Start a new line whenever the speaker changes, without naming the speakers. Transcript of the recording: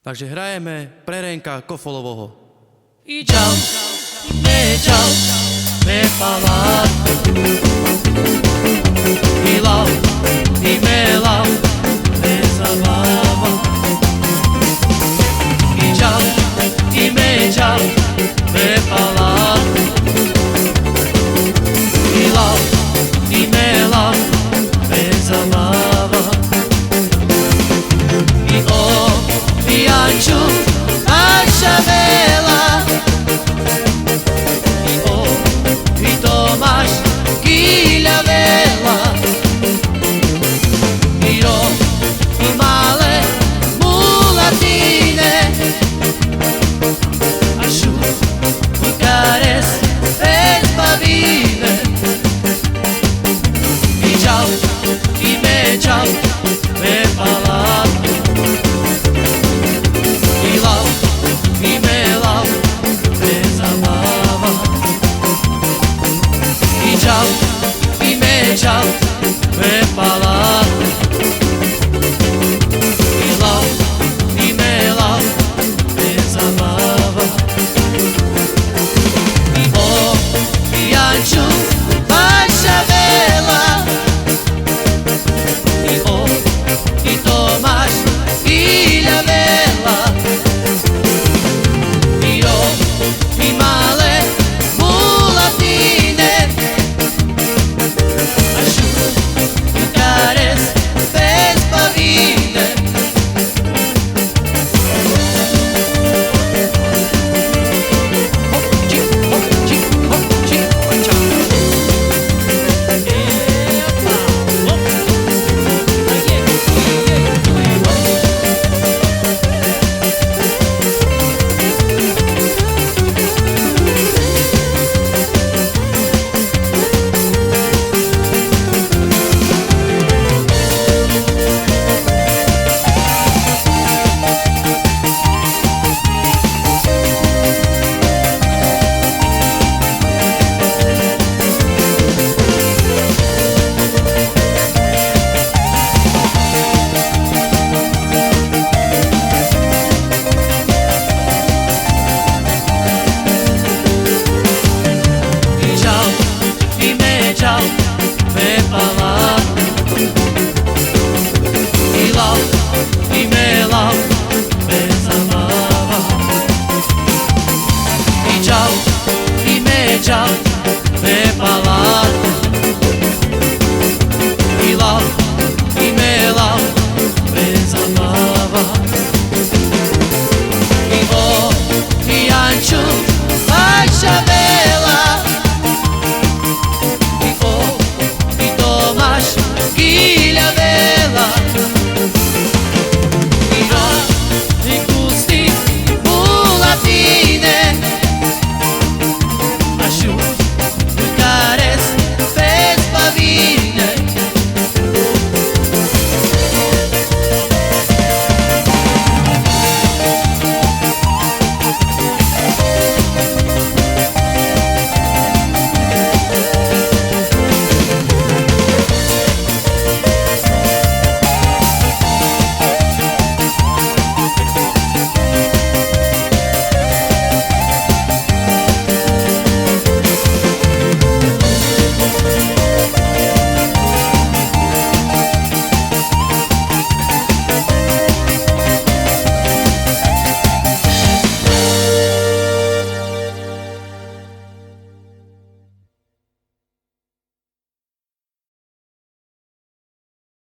Takže hrajeme pre Renka Kofolovho.
I čau, ne čau, ne palat. I lav, i me lav, ne zabava. I čau, i me čau, ne palat. I lav, i me lav, ne zabava. I o, i anču, naša vela. I o, i Tomaš, kilja vela. I ro, i male mulatine. A šu, i kares, bez bavine. I čau, i me čau, me palat. I lav, i me lav, me zabava. I čau, i me čau, me palat. I lav, i me lav, me zabava. I o, i anču, vaša vela. I o, i Tomaš, kilja vela. I ro, i male mulatine. A šu, i kares, bez bavine. Čau, me palat. I lav, i me lav, me zabava. I čau, i me čau, me palat. I lav, i me lav, me zabava. I o, i anču, vaša vela.